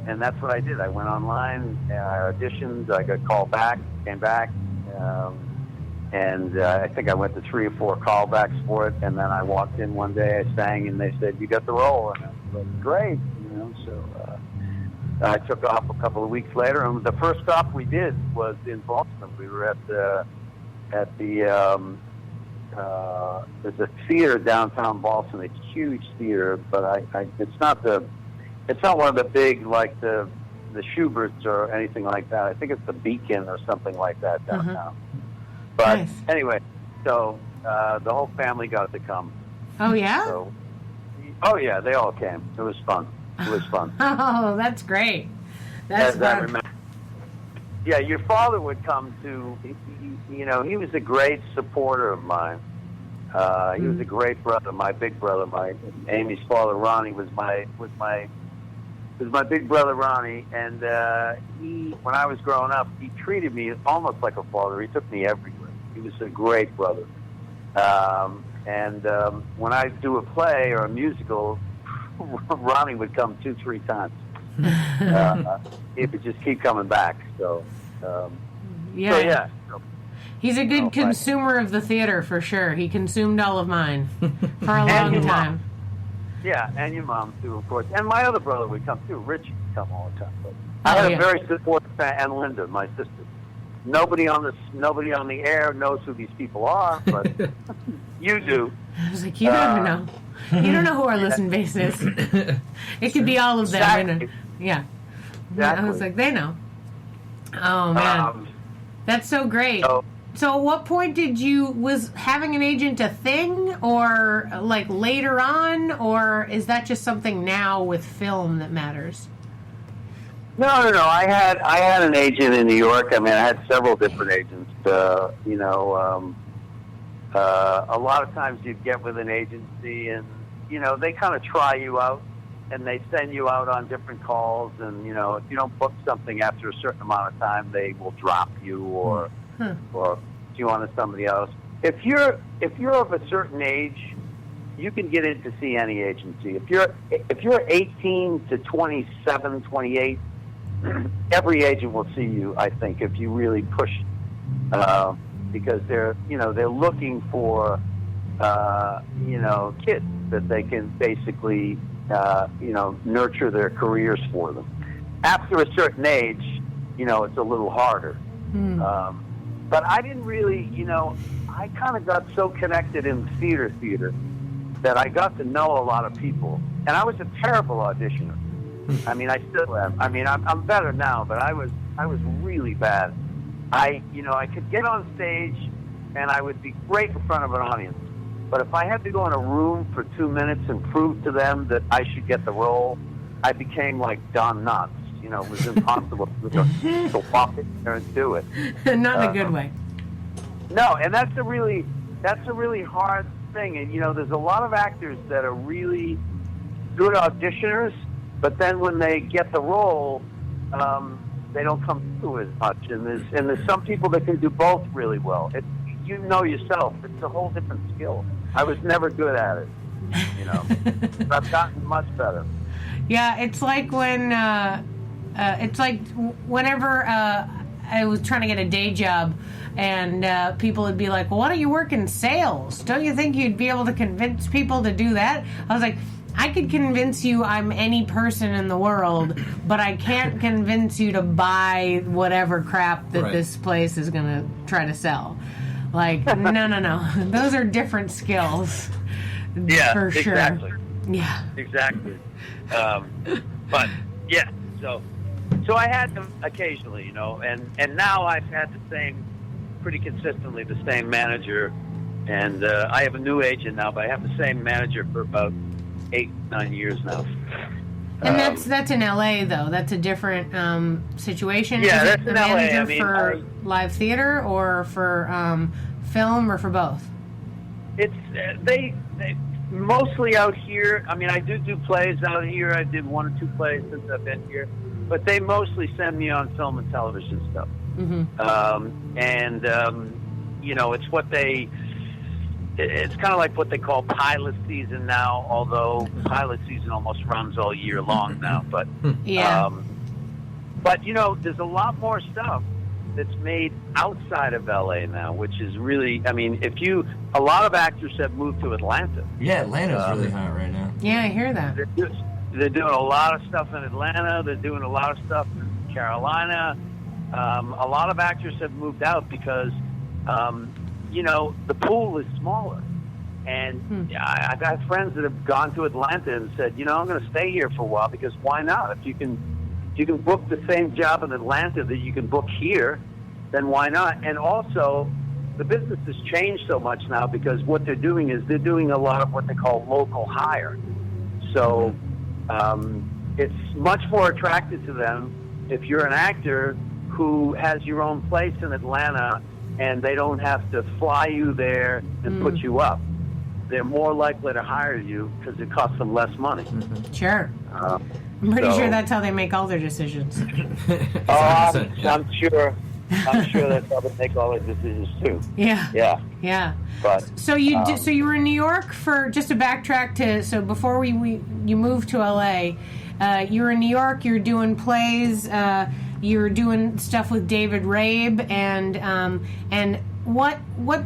and that's what I did. I went online, I auditioned, I got called back, came back, and I think I went to 3 or 4 callbacks for it, and then I walked in one day, I sang, and they said, "You got the role," and I was like, "Great," so I took off a couple of weeks later, and the first stop we did was in Boston. We were at the there's a theater downtown Boston, a huge theater, but it's not one of the big, like the Schuberts or anything like that. I think it's the Beacon or something like that downtown. But nice. Anyway, so the whole family got to come. Oh, yeah? Oh, yeah, they all came. It was fun. Oh, that's great. That's As I remember. Yeah, your father would come to, he was a great supporter of mine. He was a great brother, my big brother. Amy's father, Ronnie, was my big brother, Ronnie. And when I was growing up, he treated me almost like a father. He took me everywhere. He was a great brother. When I do a play or a musical, Ronnie would come 2-3 times. He would just keep coming back. Yeah. He's a good consumer of the theater, for sure. He consumed all of mine for a long time. Yeah, and your mom, too, of course. And my other brother would come, too. Richie would come all the time. But I had a very supportive family, and Linda, my sister. Nobody on the air knows who these people are, but you do. I was like, you don't know. You don't know who our listen base is. It could be all of them. Exactly. Yeah. Exactly. I was like, they know. Oh, man. That's so great. So at what point was having an agent a thing, or like later on, or is that just something now with film that matters? No. I had an agent in New York. I mean, I had several different agents. A lot of times you'd get with an agency, and they kind of try you out, and they send you out on different calls, and if you don't book something after a certain amount of time, they will drop you or you on to somebody else. If you're of a certain age, you can get in to see any agency. If you're 18 to 27, 28, every agent will see you, I think, if you really push, because they're looking for kids that they can basically nurture their careers for them. After a certain age, it's a little harder. But I didn't really, I kind of got so connected in the theater that I got to know a lot of people. And I was a terrible auditioner. I mean, I still am. I mean, I'm better now, but I was really bad. I could get on stage and I would be great in front of an audience. But if I had to go in a room for 2 minutes and prove to them that I should get the role, I became like Don Knotts. It was impossible to walk in there and do it. Not in a good way. No, and that's a really hard thing. And there's a lot of actors that are really good auditioners, but then when they get the role, they don't come through as much. And there's some people that can do both really well. Yourself, it's a whole different skill. I was never good at it. But I've gotten much better. Yeah, it's like whenever I was trying to get a day job, and people would be like, "Well, why don't you work in sales? Don't you think you'd be able to convince people to do that?" I was like, I could convince you I'm any person in the world, but I can't convince you to buy whatever crap that this place is going to try to sell. Like, no. Those are different skills. Yeah, for sure. Exactly. Yeah. Exactly. But, yeah, so I had them occasionally, and now I've had pretty consistently the same manager, and I have a new agent now, but I have the same manager for about 8-9 years now. And that's in LA, though. That's a different situation. Yeah, Is that's it the in LA. manager for live theater or for film or for both? It's they mostly out here. I mean, I do plays out here. I did 1 or 2 plays since I've been here, but they mostly send me on film and television stuff. Mm-hmm. It's what it's kind of like what they call pilot season now, although pilot season almost runs all year long now. But But, there's a lot more stuff that's made outside of LA now, which is really, a lot of actors have moved to Atlanta. Yeah, Atlanta's really hot right now. Yeah, I hear that. They're doing a lot of stuff in Atlanta. They're doing a lot of stuff in Carolina. A lot of actors have moved out because, the pool is smaller. And I've got friends that have gone to Atlanta and said, I'm going to stay here for a while because why not? If you can book the same job in Atlanta that you can book here, then why not? And also, the business has changed so much now because what they're doing is they're doing a lot of what they call local hire. So it's much more attractive to them if you're an actor who has your own place in Atlanta and they don't have to fly you there and put you up. They're more likely to hire you because it costs them less money. Sure. I'm pretty sure that's how they make all their decisions. I'm sure that's how they make all their decisions too. Yeah. But so you were in New York for, just to backtrack to, before you moved to LA, you were in New York. You were doing plays. You were doing stuff with David Rabe, and what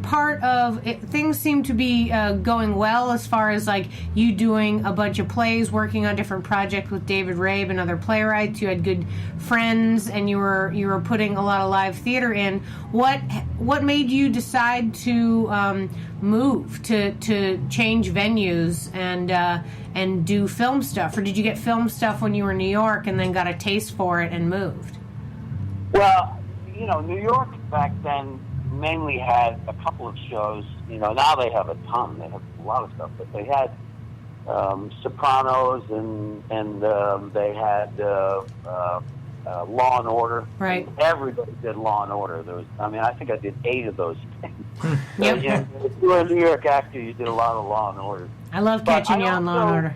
part of it, things seem to be going well as far as like you doing a bunch of plays, working on different projects with David Rabe and other playwrights. You had good friends, and you were putting a lot of live theater in. What made you decide to move to change venues and do film stuff, or did you get film stuff when you were in New York and then got a taste for it and moved? Well, New York back then mainly had a couple of shows. Now they have a ton. They have a lot of stuff, but they had Sopranos and they had Law and Order. Right. Everybody did Law and Order. I think I did 8 of those things. Yep. If you were a New York actor, you did a lot of Law and Order. I love catching you on Law and Order.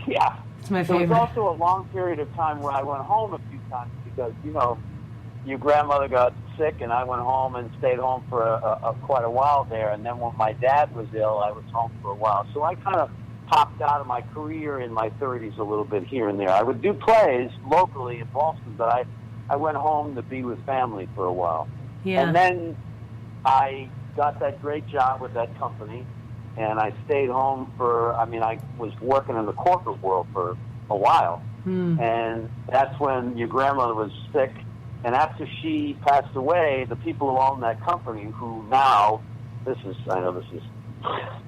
Yeah. It's my favorite. There was also a long period of time where I went home a few times because, your grandmother got sick, and I went home and stayed home for quite a while there. And then when my dad was ill, I was home for a while. So I kind of popped out of my career in my 30s a little bit here and there. I would do plays locally in Boston, but I went home to be with family for a while. Yeah. And then I got that great job with that company, and I stayed home I was working in the corporate world for a while. And that's when your grandmother was sick. And after she passed away, the people who own that company, who now, I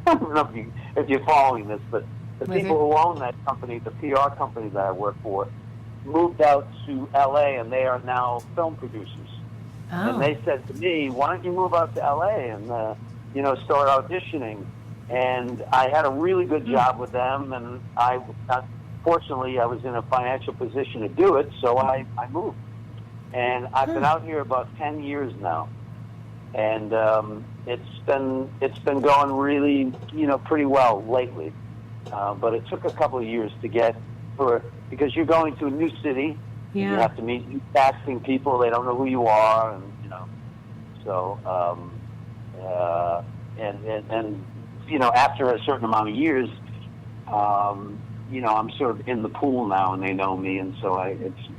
don't know if you're following this, but the people who own that company, the PR company that I work for, moved out to LA, and they are now film producers. Oh. And they said to me, why don't you move out to LA and, start auditioning? And I had a really good job with them, and fortunately, I was in a financial position to do it, so I moved. And I've been out here about 10 years now, and it's been going really, pretty well lately. But it took a couple of years to because you're going to a new city, you have to meet new casting people. They don't know who you are, and so after a certain amount of years, I'm sort of in the pool now, and they know me, and so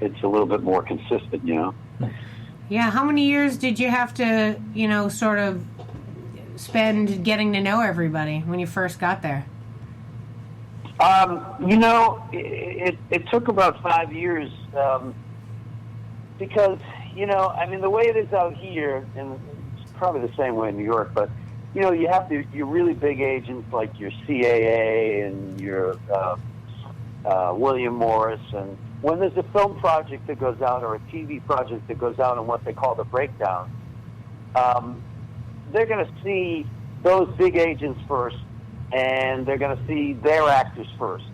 it's a little bit more consistent, Yeah, how many years did you have to, sort of spend getting to know everybody when you first got there? It took about 5 years, because, the way it is out here, and it's probably the same way in New York, but, you have your really big agents like your CAA and your William Morris, and when there's a film project that goes out or a TV project that goes out on what they call the breakdown, they're going to see those big agents first, and they're going to see their actors first.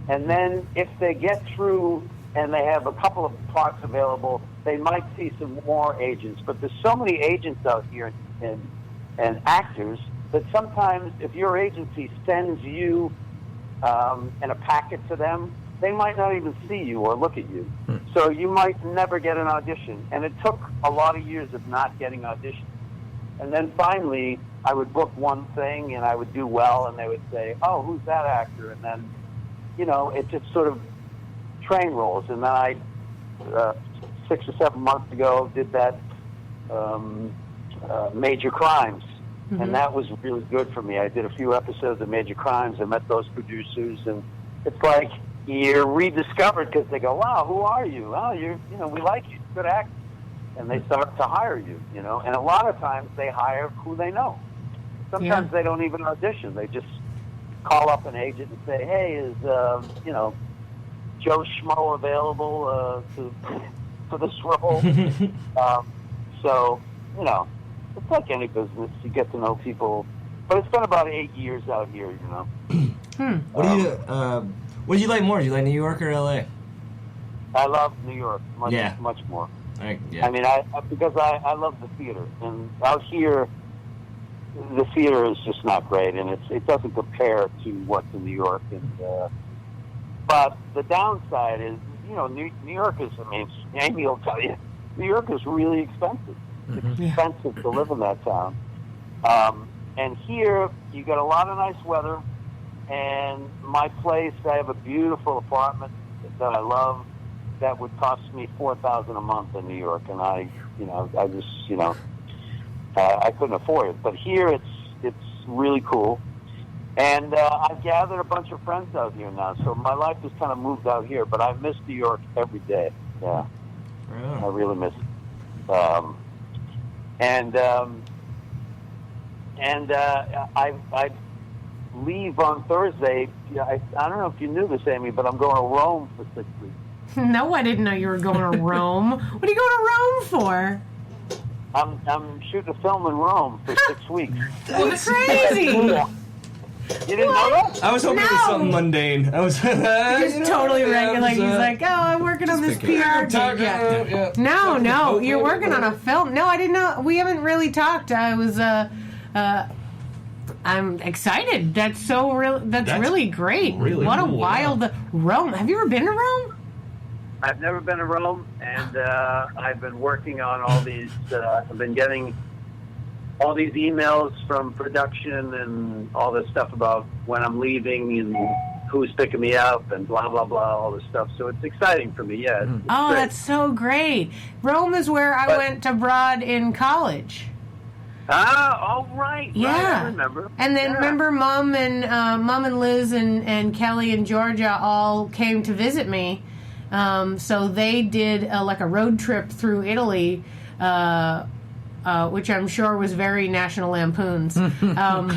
And then if they get through and they have a couple of parts available, they might see some more agents. But there's so many agents out here and actors that sometimes if your agency sends you and a packet to them, they might not even see you or look at you. So you might never get an audition. And it took a lot of years of not getting auditions. And then finally, I would book one thing and I would do well, and they would say, oh, who's that actor? And then, it just sort of train rolls. And then 6 or 7 months ago, did that Major Crimes. Mm-hmm. And that was really good for me. I did a few episodes of Major Crimes. I met those producers, and it's like you're rediscovered because they go, "Wow, who are you? Oh, we like you, good actor," and they start to hire you. And a lot of times they hire who they know. Sometimes they don't even audition. They just call up an agent and say, "Hey, is Joe Schmo available for this role?" So it's like any business. You get to know people. But it's been about 8 years out here, What do you like more? Do you like New York or LA? I love New York much more. I mean, because I love the theater. And out here, the theater is just not great. And it doesn't compare to what's in New York. And but the downside is, New York is, Amy will tell you, New York is really expensive. It's expensive to live in that town. And here, you get a lot of nice weather. And my place, I have a beautiful apartment that I love that would cost me $4,000 a month in New York. And I couldn't afford it. But here, it's really cool. And I've gathered a bunch of friends out here now. So my life has kind of moved out here. But I miss New York every day. Yeah. I really miss it. I leave on Thursday. I don't know if you knew this, Amy, but I'm going to Rome for 6 weeks. No, I didn't know you were going to Rome. What are you going to Rome for? I'm shooting a film in Rome for 6 weeks. That's crazy. You didn't know that? I was hoping it was something mundane. I was just totally regular. He's like, "Oh, I'm working on this PR gig." No, you're working on a film. No, I didn't know. We haven't really talked. I was, I'm excited. That's so real. That's really great. Really what cool, a wild Rome. Have you ever been to Rome? I've never been to Rome, and I've been working on all these. I've been getting all these emails from production and all this stuff about when I'm leaving and who's picking me up and blah, blah, blah, all this stuff. So it's exciting for me, yeah. It's great. That's so great. Rome is where I went abroad in college. Right. Yeah. I remember. And then remember Mom and Liz and Kelly and Georgia all came to visit me. So they did like a road trip through Italy, which I'm sure was very National Lampoon's. And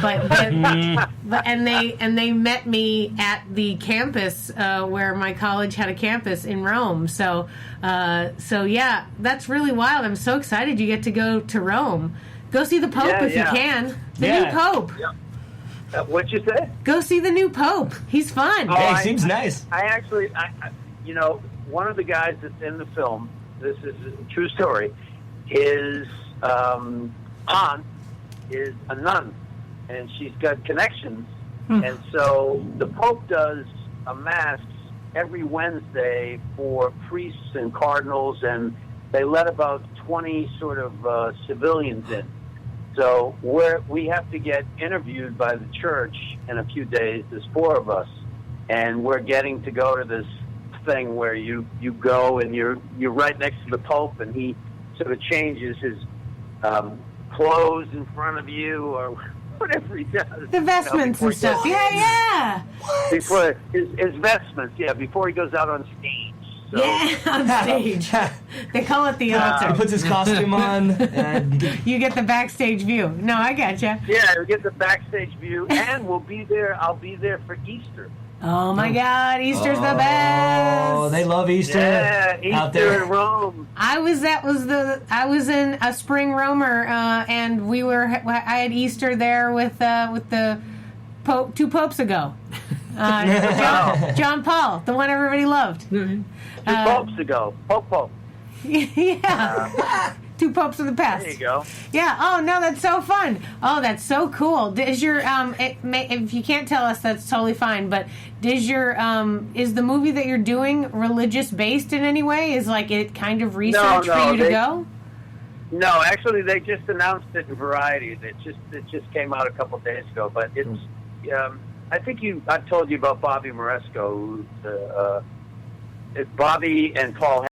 they met me at the campus where my college had a campus in Rome. So yeah, that's really wild. I'm so excited you get to go to Rome. Go see the Pope if you can. The new Pope. Yeah. What'd you say? Go see the new Pope. He's fun. He seems nice. I actually, one of the guys that's in the film, this is a true story, his aunt is a nun, and she's got connections. And so the Pope does a mass every Wednesday for priests and cardinals, and they let about 20 sort of civilians in. So we have to get interviewed by the church in a few days. There's 4 of us, and we're getting to go to this thing where you go and you're right next to the Pope, and he sort of changes his clothes in front of you or whatever he does. The vestments and stuff. Yeah. Before his vestments, before he goes out on stage. So, on stage. They call it the altar. He puts his costume on. You get the backstage view. No, I gotcha. Yeah, we get the backstage view, and we'll be there. I'll be there for Easter. Oh my God, Easter's the best. Oh, they love Easter. Yeah, Easter out there in Rome. I was in a spring roamer, and I had Easter there with the Pope 2 popes ago. John Paul, the one everybody loved. 2 popes ago. Pope. Yeah. 2 popes of the past. There you go. Yeah. Oh no, that's so fun. Oh, that's so cool. Is your if you can't tell us, that's totally fine. But is the movie that you're doing religious based in any way? Is like it kind of research for you to go? No, actually, they just announced it in Variety. It just came out a couple days ago. But it's I think I've told you about Bobby Moresco. Bobby and Paul